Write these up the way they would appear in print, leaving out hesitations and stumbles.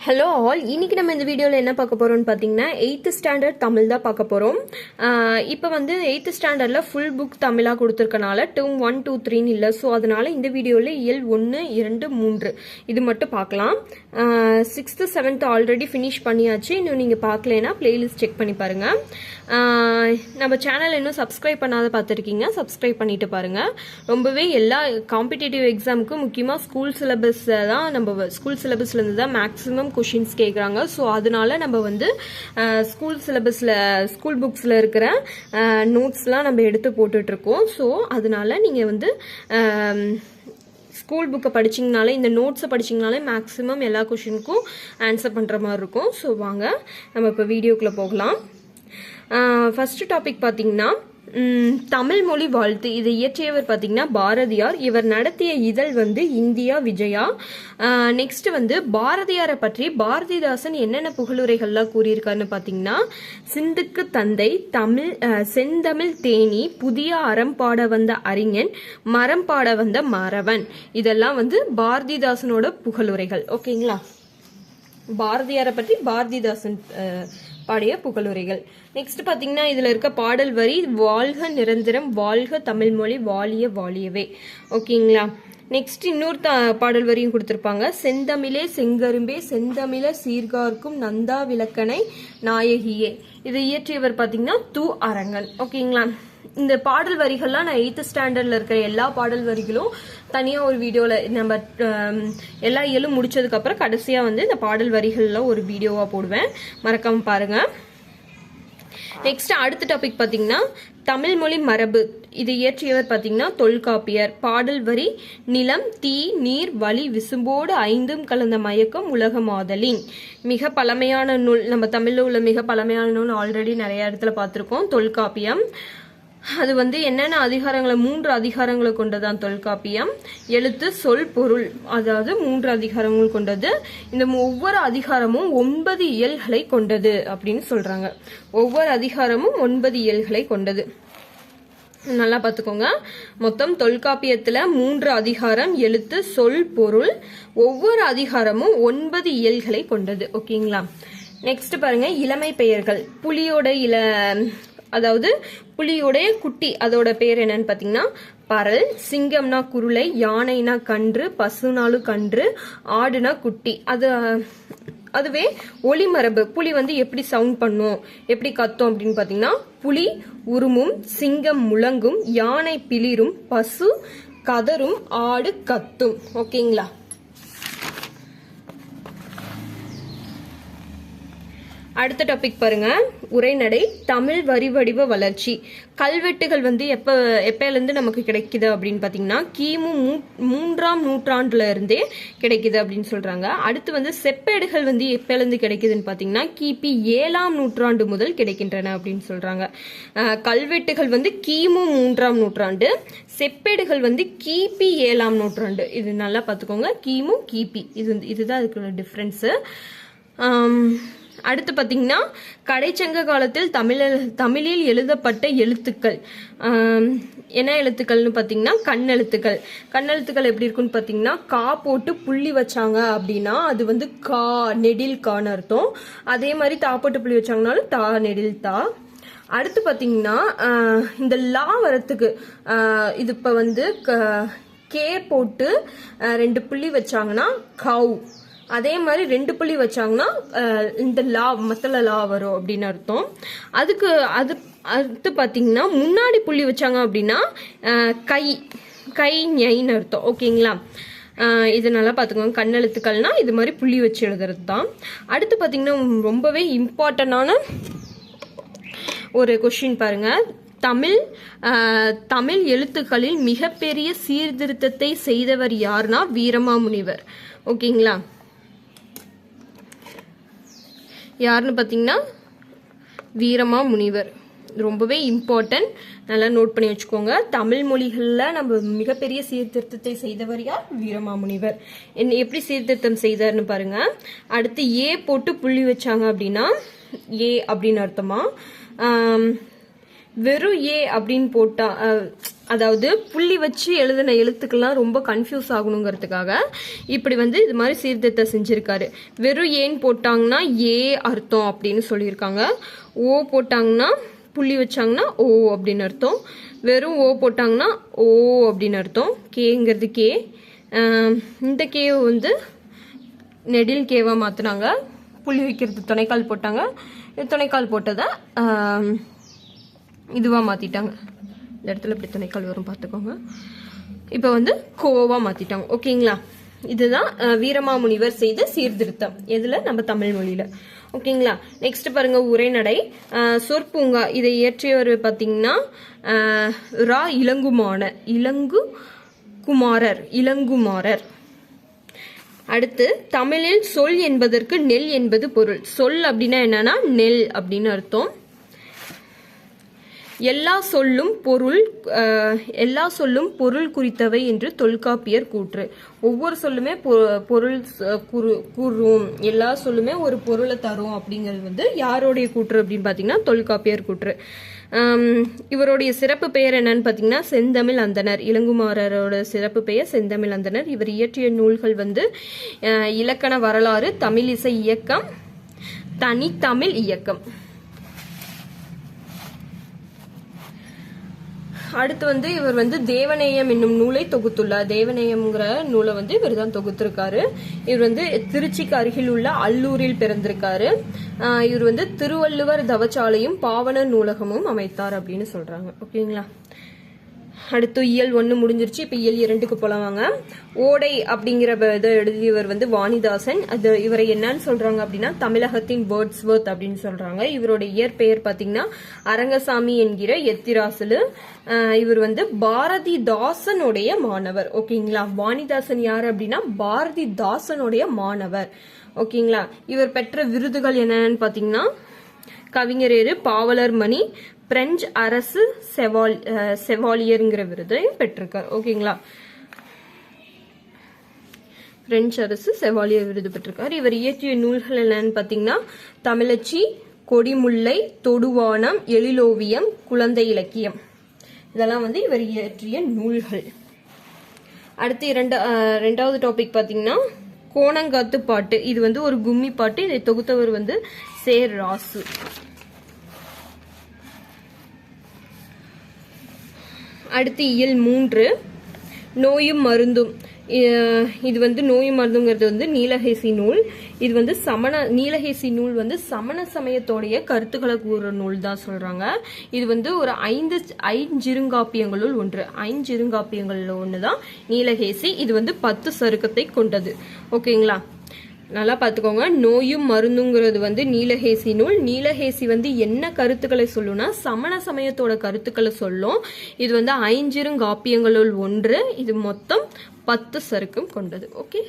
Hello all, இன்னைக்கு நம்ம இந்த வீடியோவில் என்ன பார்க்க போகிறோம்னு பார்த்தீங்கன்னா 8th ஸ்டாண்டர்ட் தமிழ் தான் பார்க்க போகிறோம். இப்போ வந்து 8th ஸ்டாண்டர்டில் ஃபுல் புக் தமிழாக கொடுத்துருக்கனால டேர்ம் 1, 2, 3 இல்லை. ஸோ அதனால இந்த வீடியோவில் இயல் 1, 2, 3 இது மட்டும் பார்க்கலாம். 6th 7th ஆல்ரெடி ஃபினிஷ் பண்ணியாச்சு. இன்னும் நீங்கள் பார்க்கலனா பிளேலிஸ்ட் செக் பண்ணி பாருங்கள். நம்ம சேனல் இன்னும் சப்ஸ்கிரைப் பண்ணாத பார்த்துருக்கீங்க, சப்ஸ்கிரைப் பண்ணிட்டு பாருங்கள். ரொம்பவே எல்லா காம்படிட்டிவ் எக்ஸாமுக்கும் முக்கியமாக ஸ்கூல் சிலபஸ் தான், நம்ம ஸ்கூல் சிலபஸ்லேருந்து தான் மேக்ஸிமம் கொஷின்ஸ் கேட்குறாங்க. ஸோ அதனால நம்ம வந்து ஸ்கூல் சிலபஸில் ஸ்கூல் புக்ஸில் இருக்கிற நோட்ஸ்லாம் நம்ம எடுத்து போட்டுட்ருக்கோம். ஸோ அதனால நீங்கள் வந்து ஸ்கூல் புக்கை படிச்சிங்கனாலே, இந்த நோட்ஸை படிச்சிங்கனாலே மேக்ஸிமம் எல்லா கொஷினுக்கும் ஆன்சர் பண்ணுற மாதிரி இருக்கும். ஸோ வாங்க நம்ம இப்போ வீடியோக்குள்ளே போகலாம். ஃபர்ஸ்ட் டாபிக் பார்த்தீங்கன்னா தமிழ் மொழி வாழ்த்து. இதை இயற்றியவர் பார்த்தீங்கன்னா பாரதியார். இவர் நடத்திய இதழ் வந்து இந்தியா விஜயா. நெக்ஸ்ட் வந்து பாரதியாரை பற்றி பாரதிதாசன் என்னென்ன புகழுரைகள்லாம் கூறியிருக்காருன்னு பார்த்தீங்கன்னா, சிந்துக்கு தந்தை, தமிழ் செந்தமிழ் தேனி, புதிய அறம் பாட வந்த அறிஞன், மரம் பாட வந்த மறவன். இதெல்லாம் வந்து பாரதிதாசனோட புகழுரைகள். ஓகேங்களா? பாரதியாரை பற்றி பாரதிதாசன் பாடிய புகழுரைகள். நெக்ஸ்ட் பார்த்தீங்கன்னா இதில் இருக்க பாடல் வரி, வாழ்க நிரந்தரம், வாழ்க தமிழ்மொழி, வாழிய வாழியவே. ஓகேங்களா? நெக்ஸ்ட் இன்னொரு பாடல் வரியும் கொடுத்துருப்பாங்க. செந்தமிழே செங்கரும்பே, செந்தமிழ சீர்கார்க்கும் நந்தா விளக்கணை நாயகியே. இதை இயற்றியவர் பார்த்தீங்கன்னா து. அரங்கன். ஓகேங்களா? இந்த பாடல் வரிகள்லாம் நான் 8th ஸ்டாண்டர்டில் இருக்கிற எல்லா பாடல் வரிகளும் தனியாக ஒரு வீடியோவில் நம்ம எல்லா இயலும் முடிச்சதுக்கப்புறம் கடைசியாக வந்து இந்த பாடல் வரிகளில் ஒரு வீடியோவாக போடுவேன், மறக்காம பாருங்கள். நெக்ஸ்ட் அடுத்த டாபிக் பார்த்தீங்கன்னா தமிழ் மொழி மரபு. இது இயற்றியவர் பார்த்தீங்கன்னா தொல்காப்பியர். பாடல் வரி, நிலம், தீ, நீர், வழி, விசும்போடு ஐந்தும் கலந்த மயக்கம் உலக மாதலின். மிக பழமையான நூல், நம்ம தமிழில் உள்ள மிக பழமையான நூல் ஆல்ரெடி நிறைய இடத்துல பார்த்துருக்கோம், தொல்காப்பியம். அது வந்து என்னென்ன அதிகாரங்களை, 3 அதிகாரங்களை கொண்டதான் தொல்காப்பியம். எழுத்து, சொல், பொருள், அதாவது 3 அதிகாரங்கள் கொண்டது. இந்த ஒவ்வொரு அதிகாரமும் 9 இயல்களை கொண்டது அப்படின்னு சொல்றாங்க. ஒவ்வொரு அதிகாரமும் 9 இயல்களை கொண்டது. நல்லா பார்த்துக்கோங்க. மொத்தம் தொல்காப்பியத்துல 3 அதிகாரம், எழுத்து, சொல், பொருள். ஒவ்வொரு அதிகாரமும் 9 இயல்களை கொண்டது. ஓகேங்களா? நெக்ஸ்ட் பாருங்க, இளமை பெயர்கள். புலியோட அதாவது புலியோடைய குட்டி, அதோட பேர் என்னன்னு பார்த்தீங்கன்னா பரல். சிங்கம்னா குருளை, யானைனா கன்று, பசுனாலு கன்று, ஆடுனா குட்டி. அதுவே ஒளிமரபு. புலி வந்து எப்படி சவுண்ட் பண்ணும், எப்படி கத்தும் அப்படின்னு பார்த்தீங்கன்னா, புலி உருமும், சிங்கம் முழங்கும், யானை பிளிரும், பசு கதரும், ஆடு கத்தும். ஓகேங்களா? அடுத்த டாபிக் பாருங்க, உரைநடை. தமிழ் வரி வடிவ வளர்ச்சி. கல்வெட்டுகள் வந்து எப்பயிலேருந்து நமக்கு கிடைக்குது அப்படின்னு பார்த்தீங்கன்னா, கிமு 3ஆம் நூற்றாண்டுல இருந்தே கிடைக்குது அப்படின்னு சொல்றாங்க. அடுத்து வந்து செப்பேடுகள் வந்து எப்பயிலேருந்து கிடைக்குதுன்னு பார்த்தீங்கன்னா, கிபி 7ஆம் நூற்றாண்டு முதல் கிடைக்கின்றன அப்படின்னு சொல்றாங்க. கல்வெட்டுகள் வந்து கிமு 3ஆம் நூற்றாண்டு, செப்பேடுகள் வந்து கிபி 7ஆம் நூற்றாண்டு. இது நல்லா பார்த்துக்கோங்க, கிமு கிபி, இதுதான் அதுக்குள்ள டிஃப்ரென்ஸு. அடுத்து பார்த்தீங்கன்னா, கடைச்சங்க காலத்தில் தமிழில் எழுதப்பட்ட எழுத்துக்கள். என்ன எழுத்துக்கள்னு பார்த்தீங்கன்னா கண்ணெழுத்துக்கள். கண்ணெழுத்துக்கள் எப்படி இருக்குன்னு பார்த்தீங்கன்னா, கா போட்டு புள்ளி வச்சாங்க அப்படின்னா அது வந்து கா, நெடில் கான்னு அர்த்தம். அதே மாதிரி தா போட்டு புள்ளி வச்சாங்கனாலும் தா, நெடில் தா. அடுத்து பார்த்தீங்கன்னா இந்த லா வரத்துக்கு இது இப்போ வந்து கே போட்டு 2 புள்ளி வச்சாங்கன்னா கவு. அதே மாதிரி 2 புள்ளி வச்சாங்கன்னா இந்த லா, மத்தல லா வரும் அப்படின்னு அர்த்தம். அடுத்து பார்த்தீங்கன்னா முன்னாடி புள்ளி வச்சாங்க அப்படின்னா கை ஞைன்னு அர்த்தம். ஓகேங்களா? இது நல்லா பார்த்துக்கோங்க. கண்ணெழுத்துக்கள்னா இது மாதிரி புள்ளி வச்சு எழுதுறது தான். அடுத்து பார்த்தீங்கன்னா ரொம்பவே இம்பார்ட்டண்டான ஒரு கொஸ்டின் பாருங்க. தமிழ் எழுத்துக்களில் மிகப்பெரிய சீர்திருத்தத்தை செய்தவர் யாருன்னா வீரமாமுனிவர். ஓகேங்களா? யாருன்னு பார்த்தீங்கன்னா வீரமாமுனிவர். ரொம்பவே இம்பார்ட்டன்ட், நல்லா நோட் பண்ணி வச்சுக்கோங்க. தமிழ் மொழிகளில் நம்ம மிகப்பெரிய சீர்திருத்தத்தை செய்தவர் யார்? வீரமாமுனிவர். எப்படி சீர்திருத்தம் செய்தார்னு பாருங்க. அடுத்து ஏ போட்டு புள்ளி வச்சாங்க அப்படின்னா ஏ அப்படின்னு அர்த்தமா. வெறும் ஏ அப்படின்னு போட்டா அதாவது புள்ளி வச்சு எழுதின எழுத்துக்கெல்லாம் ரொம்ப கன்ஃபியூஸ் ஆகணுங்கிறதுக்காக இப்படி வந்து இது மாதிரி சீர்திருத்தம் செஞ்சிருக்காரு. வெறும் ஏன் போட்டாங்கன்னா ஏ அர்த்தம் அப்படின்னு சொல்லியிருக்காங்க. ஓ போட்டாங்கன்னா புள்ளி வச்சாங்கன்னா ஓ அப்படின்னு அர்த்தம். வெறும் ஓ போட்டாங்கன்னா ஓ அப்படின்னு அர்த்தம். கேங்கிறது கே. இந்த கேவை வந்து நெடில் கேவா மாத்தினாங்க. புள்ளி வைக்கிறது துணைக்கால் போட்டாங்க. துணைக்கால் போட்டதை இதுவா மாத்திட்டாங்க. இந்த இடத்துல இப்படி துணைக்கால் வரும் பார்த்துக்கோங்க. இப்போ வந்து கோவா மாத்திட்டாங்க. ஓகேங்களா? இதுதான் வீரமாமுனிவர் செய்த சீர்திருத்தம். எதுல? நம்ம தமிழ் மொழியில. ஓகேங்களா? நெக்ஸ்ட் பாருங்க, உரைநடை. சொற்பூங்கா இதை இயற்றியவர் பார்த்தீங்கன்னா ரா இளங்குமாரர். அடுத்து, தமிழில் சொல் என்பதற்கு நெல் என்பது பொருள். சொல் அப்படின்னா என்னன்னா நெல் அப்படின்னு அர்த்தம். எல்லா சொல்லும் பொருள் குறித்தவை என்று தொல்காப்பியர் கூற்று. ஒவ்வொரு சொல்லுமே பொருள் கூறும், எல்லா சொல்லுமே ஒரு பொருளை தரும் அப்படிங்கிறது வந்து யாருடைய கூற்று அப்படின்னு பாத்தீங்கன்னா தொல்காப்பியர் கூற்று. இவருடைய சிறப்பு பெயர் என்னன்னு பாத்தீங்கன்னா செந்தமிழ் அந்தனர். இளங்குமாரரோட சிறப்பு பெயர் செந்தமிழ் அந்தனர். இவர் இயற்றிய நூல்கள் வந்து இலக்கண வரலாறு, தமிழிசை இயக்கம், தனித்தமிழ் இயக்கம். அடுத்து வந்து இவர் வந்து தேவநேயம் என்னும் நூலை தொகுத்துள்ளார். தேவநேயம்ங்கிற நூலை வந்து இவர் தான் தொகுத்திருக்காரு. இவர் வந்து திருச்சிக்கு அருகில் உள்ள அல்லூரில் பிறந்திருக்காரு. இவர் வந்து திருவள்ளுவர் தவச்சாலையும் பாவனர் நூலகமும் அமைத்தார் அப்படின்னு சொல்றாங்க. ஓகேங்களா? அடுத்து இயல் 1 முடிஞ்சிருச்சு. இப்ப இயல் 2க்கு போலாம் வாங்க. ஓடை அப்படிங்கிற இதை எழுதியவர் வந்து வாணிதாசன். அது இவரை என்னன்னு சொல்றாங்க அப்படின்னா தமிழகத்தின் வேர்ட்ஸ்வொர்த் அப்படின்னு சொல்றாங்க. இவருடைய இயற்பெயர் பாத்தீங்கன்னா அரங்கசாமி என்கிற எத்திராசலு. இவர் வந்து பாரதிதாசனுடைய மாணவர். ஓகேங்களா? வாணிதாசன் யாரு அப்படின்னா பாரதிதாசனுடைய மாணவர். ஓகேங்களா? இவர் பெற்ற விருதுகள் என்னன்னு பாத்தீங்கன்னா கவிஞரேறு, பாவலர் மணி, பிரெஞ்சு அரசு செவாலியர்ங்கிற விருதையும் பெற்றிருக்கார். ஓகேங்களா? பிரெஞ்சு அரசு செவாலியர் விருது பெற்றிருக்கார். இவர் இயற்றிய நூல்கள் என்னன்னு பாத்தீங்கன்னா தமிழச்சி, கொடிமுல்லை, தொடுவானம், எழிலோவியம், குழந்தை இலக்கியம். இதெல்லாம் வந்து இவர் இயற்றிய நூல்கள். அடுத்து இரண்டாவது டாபிக் பாத்தீங்கன்னா கோணங்காத்து பாட்டு. இது வந்து ஒரு கும்மி பாட்டு. இதை தொகுத்தவர் வந்து சேர் ராசு. அடுத்து இயல் 3 நோயும் மருந்தும். இது வந்து நோயும் மருந்துங்கிறது வந்து நீலகேசி நூல். இது வந்து நீலகேசி நூல் வந்து சமண சமயத்தோடைய கருத்துக்களை கூறுற நூல் தான் சொல்றாங்க. இது வந்து ஒரு ஐஞ்சிறுங்காப்பியங்களுள் ஒன்று. ஐஞ்சிறுங்காப்பியங்கள்ல ஒண்ணுதான் நீலகேசி. இது வந்து 10 சருக்கத்தை கொண்டது. ஓகேங்களா? நல்லா பாத்துக்கோங்க. நோயும் மருந்துங்கிறது வந்து நீலகேசி நூல். நீலகேசி வந்து என்ன கருத்துக்களை சொல்லும்னா சமண சமயத்தோட கருத்துக்களை சொல்லும். இது வந்து ஐஞ்சிறுங்காப்பியங்களுள் ஒன்று. இது மொத்தம் 10 சருக்கம் கொண்டது. ஓகே,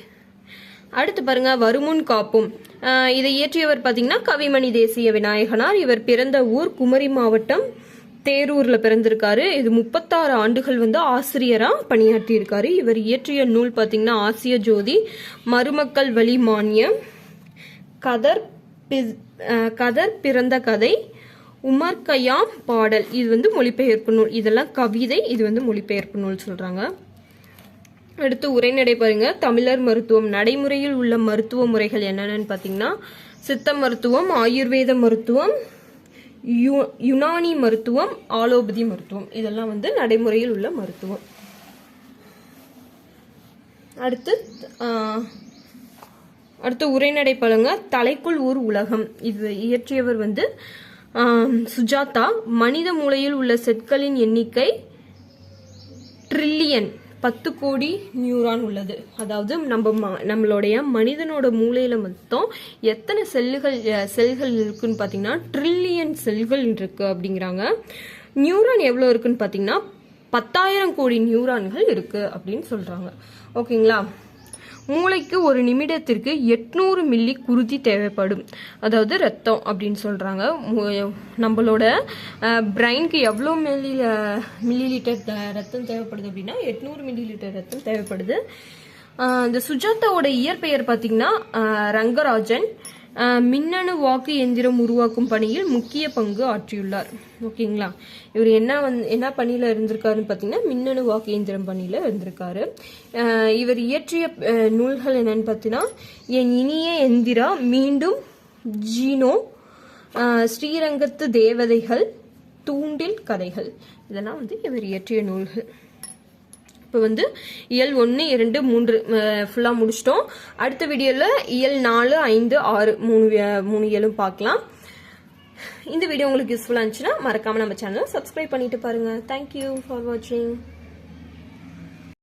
அடுத்து பாருங்க வருமுன் காப்பும். இதை இயற்றியவர் பாத்தீங்கன்னா கவிமணி தேசிய விநாயகனார். இவர் பிறந்த ஊர் குமரி மாவட்டம் தேரூர்ல பிறந்திருக்காரு. இது 36 ஆண்டுகள் வந்து ஆசிரியரா பணியாற்றி இருக்காரு. இவர் இயற்றிய நூல் பாத்தீங்கன்னா ஆசிய ஜோதி, மருமக்கள் வழி மானியம், கதர் பிறந்த கதை, உமர் கயாம் பாடல். இது வந்து மொழிபெயர்ப்பு நூல். இதெல்லாம் கவிதை. இது வந்து மொழிபெயர்ப்பு நூல் சொல்றாங்க. அடுத்து உரைநடை பாருங்க. தமிழர் மருத்துவம். நடைமுறையில் உள்ள மருத்துவ முறைகள் என்னென்னு பாத்தீங்கன்னா சித்த மருத்துவம், ஆயுர்வேத மருத்துவம், யுனானி மருத்துவம், ஆலோபதி மருத்துவம். இதெல்லாம் வந்து நடைமுறையில் உள்ள மருத்துவம். அடுத்து உரைநடை பாருங்க. தலைக்குள் ஊர் உலகம். இது இயற்றியவர் வந்து சுஜாதா. மனித மூளையில் உள்ள செட்களின் எண்ணிக்கை ட்ரில்லியன், 10 கோடி நியூரான் உள்ளது. அதாவது நம்மளுடைய மனிதனோட மூளையில மொத்தம் எத்தனை செல்கள் இருக்குன்னு பாத்தீங்கன்னா ட்ரில்லியன் செல்கள் இருக்கு அப்படிங்கிறாங்க. நியூரான் எவ்வளவு இருக்குன்னு பாத்தீங்கன்னா 10,000 கோடி நியூரான்கள் இருக்கு அப்படின்னு சொல்றாங்க. ஓகேங்களா? மூளைக்கு ஒரு நிமிடத்திற்கு 800 மில்லி குருதி தேவைப்படும். அதாவது ரத்தம் அப்படின்னு சொல்றாங்க. நம்மளோட பிரெயினுக்கு எவ்வளோ மில்லி லிட்டர் ரத்தம் தேவைப்படுது அப்படின்னா 800 மில்லி லிட்டர் ரத்தம் தேவைப்படுது. இந்த சுஜாதாவோட இயற்பெயர் பார்த்தீங்கன்னா ரங்கராஜன். மின்னணு வாக்கு எந்திரம் உருவாக்கும் பணியில் முக்கிய பங்கு ஆற்றியுள்ளார். ஓகேங்களா, இவர் என்ன பணியில இருந்திருக்காருன்னு பார்த்தீங்கன்னா மின்னணு வாக்கு எந்திரம் பணியில இருந்திருக்காரு. இவர் இயற்றிய நூல்கள் என்னன்னு பார்த்தீங்கன்னா என் இனிய எந்திரா, மீண்டும் ஜீனோ, ஸ்ரீரங்கத்து தேவதைகள், தூண்டில் கதைகள், இதெல்லாம் இவர் இயற்றிய நூல்கள். இப்போ இயல் 1, 2, 3 ஃபுல்லாக முடிச்சிட்டோம். அடுத்த வீடியோவில் இயல் 4, 5, 6 மூணு இயலும் பார்க்கலாம். இந்த வீடியோ உங்களுக்கு யூஸ்ஃபுல்லாக இருந்துச்சுன்னா மறக்காமல் நம்ம சேனலை சப்ஸ்கிரைப் பண்ணிட்டு பாருங்கள். தேங்க்யூ ஃபார் வாட்சிங்.